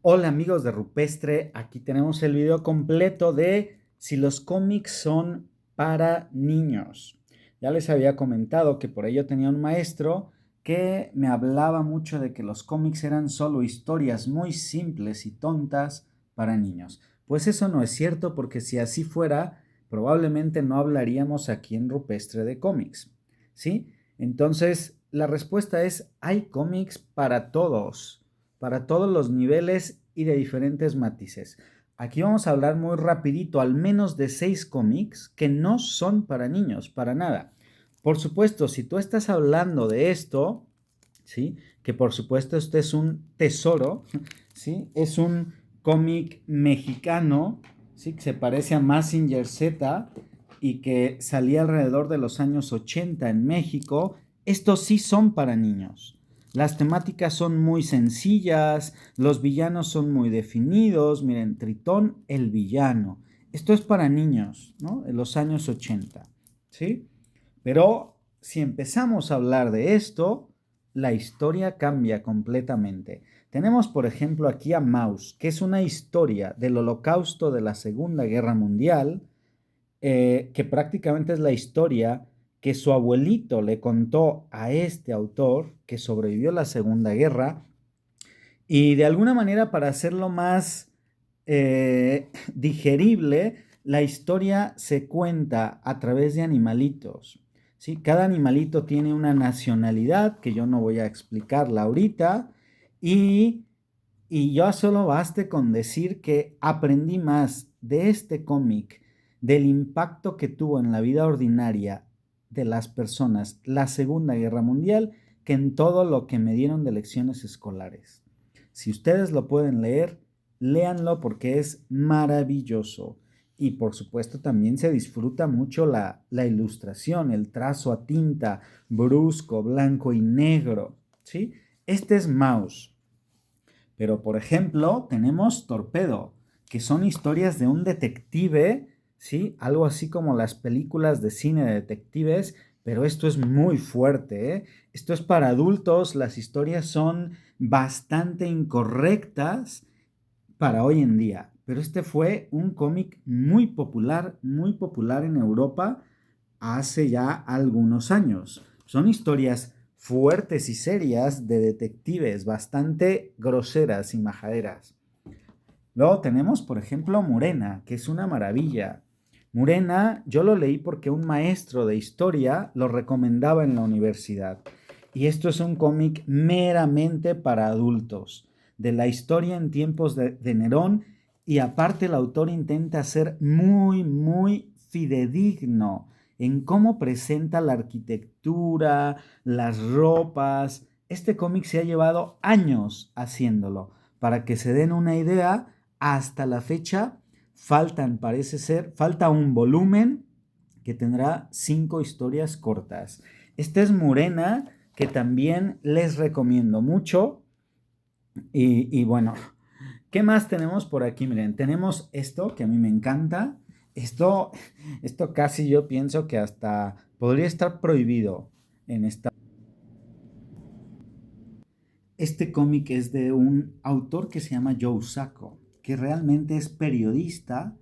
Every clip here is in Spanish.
Hola amigos de Rupestre, aquí tenemos el video completo de si los cómics son para niños. Ya les había comentado que por ello tenía un maestro que me hablaba mucho de que los cómics eran solo historias muy simples y tontas para niños. Pues eso no es cierto porque si así fuera, probablemente no hablaríamos aquí en Rupestre de cómics, ¿sí? Entonces, la respuesta es, hay cómics para todos los niveles y de diferentes matices. Aquí vamos a hablar muy rapidito, al menos de 6 cómics que no son para niños, para nada. Por supuesto, si tú estás hablando de esto, ¿sí? Que por supuesto este es un tesoro, ¿sí? Es un cómic mexicano, ¿sí? Que se parece a Mazinger Z y que salía alrededor de los años 80 en México. Estos sí son para niños. Las temáticas son muy sencillas, los villanos son muy definidos. Miren, Tritón, el villano. Esto es para niños, ¿no? En los años 80, ¿sí? Pero si empezamos a hablar de esto, la historia cambia completamente. Tenemos, por ejemplo, aquí a Maus, que es una historia del holocausto de la Segunda Guerra Mundial, que prácticamente es la historia que su abuelito le contó a este autor que sobrevivió a la Segunda Guerra y de alguna manera para hacerlo más digerible, la historia se cuenta a través de animalitos. ¿Sí? Cada animalito tiene una nacionalidad que yo no voy a explicarla ahorita y, y yo solo baste con decir que aprendí más de este cómic, del impacto que tuvo en la vida ordinaria de las personas la Segunda Guerra Mundial, que en todo lo que me dieron de lecciones escolares. Si ustedes lo pueden leer, léanlo porque es maravilloso. Y por supuesto también se disfruta mucho la ilustración, el trazo a tinta, brusco, blanco y negro. ¿Sí? Este es Maus. Pero por ejemplo, tenemos Torpedo, que son historias de un detective, ¿sí? Algo así como las películas de cine de detectives, pero esto es muy fuerte, ¿eh? Esto es para adultos, las historias son bastante incorrectas para hoy en día, pero este fue un cómic muy popular en Europa hace ya algunos años. Son historias fuertes y serias de detectives, bastante groseras y majaderas. Luego tenemos, por ejemplo, Murena, que es una maravilla. Murena, yo lo leí porque un maestro de historia lo recomendaba en la universidad. Y esto es un cómic meramente para adultos, de la historia en tiempos de Nerón, y aparte el autor intenta ser muy fidedigno en cómo presenta la arquitectura, las ropas. Este cómic se ha llevado años haciéndolo. Para que se den una idea, hasta la fecha falta un volumen que tendrá 5 historias cortas. Esta es Murena, que también les recomiendo mucho. Y bueno, ¿qué más tenemos por aquí? Miren, tenemos esto que a mí me encanta. Esto, esto casi yo pienso que hasta podría estar prohibido en esta. Este cómic es de un autor que se llama Joe Sacco, que realmente es periodista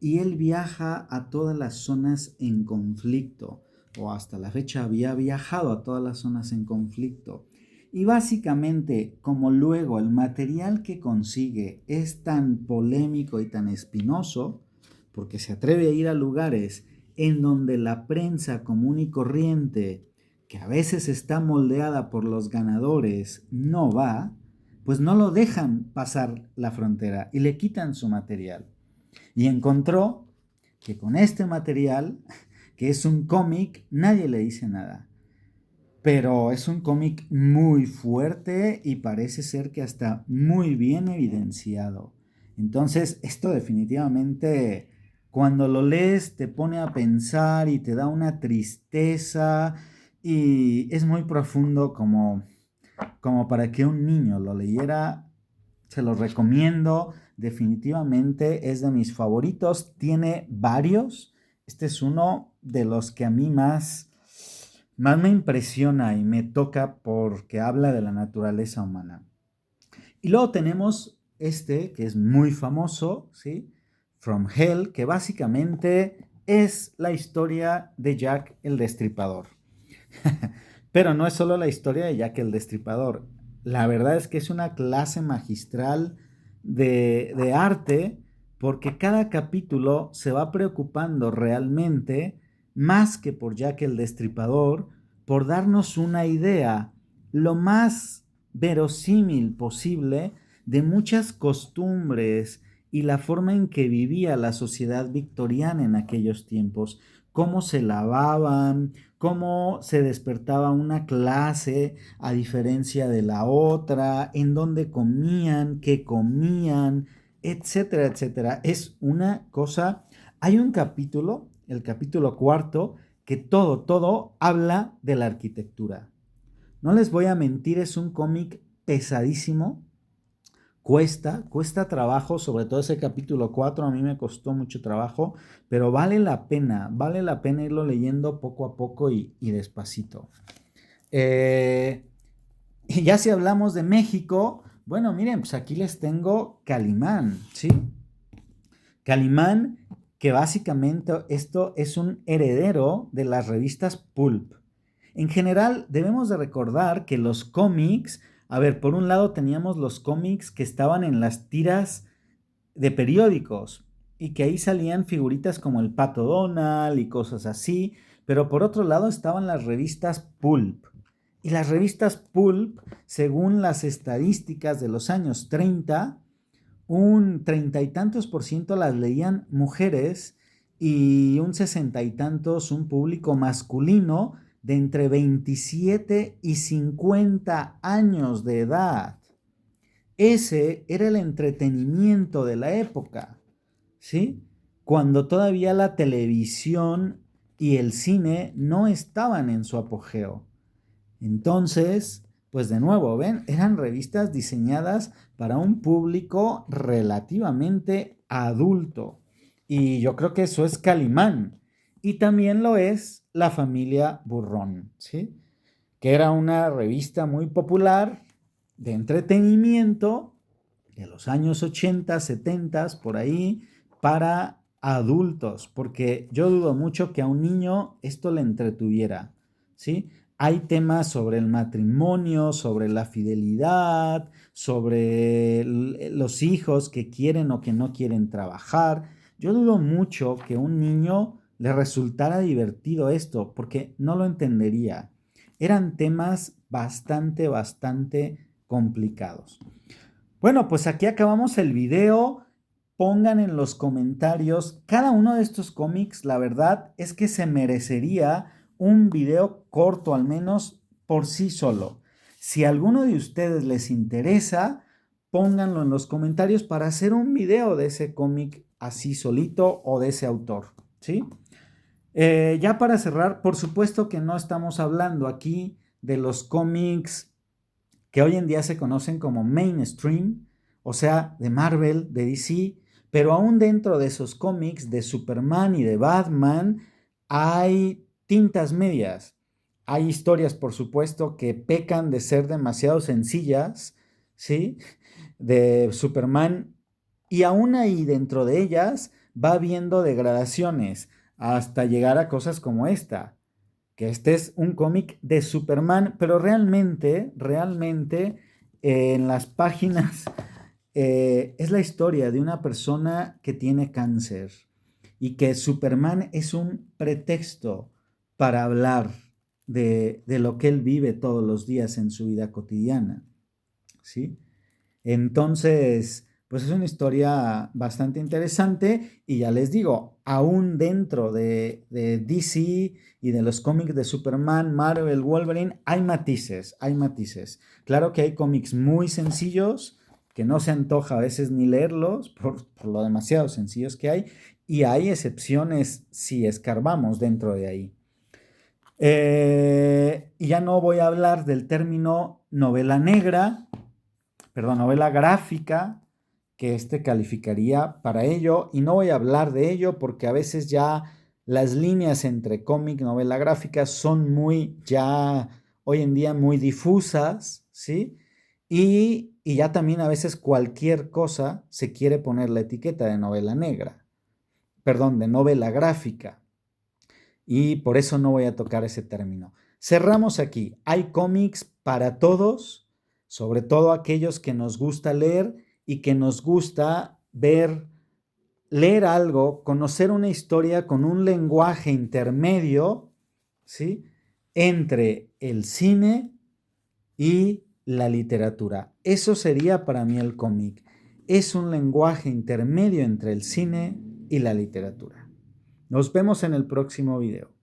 y él viaja a todas las zonas en conflicto, o hasta la fecha había viajado a todas las zonas en conflicto. Y básicamente, como luego el material que consigue es tan polémico y tan espinoso, porque se atreve a ir a lugares en donde la prensa común y corriente, que a veces está moldeada por los ganadores, no va, pues no lo dejan pasar la frontera y le quitan su material. Y encontró que con este material, que es un cómic, nadie le dice nada. Pero es un cómic muy fuerte y parece ser que hasta muy bien evidenciado. Entonces, esto definitivamente, cuando lo lees, te pone a pensar y te da una tristeza y es muy profundo como para que un niño lo leyera. Se lo recomiendo, definitivamente es de mis favoritos, tiene varios. Este es uno de los que a mí más me impresiona y me toca porque habla de la naturaleza humana. Y luego tenemos que es muy famoso, ¿sí? From Hell, que básicamente es la historia de Jack el Destripador. Pero no es solo la historia de Jack el Destripador. La verdad es que es una clase magistral de arte porque cada capítulo se va preocupando realmente, más que por Jack el Destripador, por darnos una idea lo más verosímil posible de muchas costumbres y la forma en que vivía la sociedad victoriana en aquellos tiempos, cómo se lavaban, cómo se despertaba una clase a diferencia de la otra, en dónde comían, qué comían, etcétera, etcétera. Es una cosa, hay un capítulo, el capítulo cuarto, que todo habla de la arquitectura. No les voy a mentir, es un cómic pesadísimo, cuesta trabajo, sobre todo ese capítulo 4 a mí me costó mucho trabajo, pero vale la pena irlo leyendo poco a poco y despacito. Y ya si hablamos de México, bueno, miren, pues aquí les tengo Calimán, ¿sí? Calimán, que básicamente esto es un heredero de las revistas Pulp. En general, debemos de recordar que los cómics, a ver, por un lado teníamos los cómics que estaban en las tiras de periódicos y que ahí salían figuritas como el Pato Donald y cosas así, pero por otro lado estaban las revistas Pulp. Y las revistas Pulp, según las estadísticas de los años 30, un 30 y tantos por ciento las leían mujeres y un 60 y tantos un público masculino de entre 27 y 50 años de edad. Ese era el entretenimiento de la época, ¿sí? Cuando todavía la televisión y el cine no estaban en su apogeo. Entonces, pues de nuevo, ven, eran revistas diseñadas para un público relativamente adulto. Y yo creo que eso es Calimán. Y también lo es La Familia Burrón, ¿sí? Que era una revista muy popular de entretenimiento de los años 80, 70, por ahí, para adultos, porque yo dudo mucho que a un niño esto le entretuviera, ¿sí? Hay temas sobre el matrimonio, sobre la fidelidad, sobre los hijos que quieren o que no quieren trabajar. Yo dudo mucho que a un niño le resultara divertido esto, porque no lo entendería. Eran temas bastante complicados. Bueno, pues aquí acabamos el video. Pongan en los comentarios cada uno de estos cómics. La verdad es que se merecería un video corto, al menos por sí solo. Si a alguno de ustedes les interesa, pónganlo en los comentarios para hacer un video de ese cómic así solito o de ese autor, ¿sí? Ya para cerrar, por supuesto que no estamos hablando aquí de los cómics que hoy en día se conocen como mainstream, o sea, de Marvel, de DC, pero aún dentro de esos cómics de Superman y de Batman hay tintas medias. Hay historias, por supuesto, que pecan de ser demasiado sencillas, ¿sí? De Superman, y aún ahí dentro de ellas va habiendo degradaciones hasta llegar a cosas como esta, que este es un cómic de Superman, pero realmente en las páginas es la historia de una persona que tiene cáncer y que Superman es un pretexto para hablar de lo que él vive todos los días en su vida cotidiana, ¿sí? Entonces, pues es una historia bastante interesante y ya les digo, aún dentro de DC y de los cómics de Superman, Marvel, Wolverine, hay matices, hay matices. Claro que hay cómics muy sencillos que no se antoja a veces ni leerlos por lo demasiado sencillos que hay y hay excepciones si escarbamos dentro de ahí. Y ya no voy a hablar del término novela negra, perdón, novela gráfica, que calificaría para ello, y no voy a hablar de ello porque a veces ya las líneas entre cómic y novela gráfica son muy ya hoy en día muy difusas, ¿sí? Y y ya también a veces cualquier cosa se quiere poner la etiqueta de novela negra, perdón, de novela gráfica. Y por eso no voy a tocar ese término. Cerramos aquí. Hay cómics para todos, sobre todo aquellos que nos gusta leer y que nos gusta leer algo, conocer una historia con un lenguaje intermedio, ¿sí? Entre el cine y la literatura. Eso sería para mí el cómic. Es un lenguaje intermedio entre el cine y la literatura. Nos vemos en el próximo video.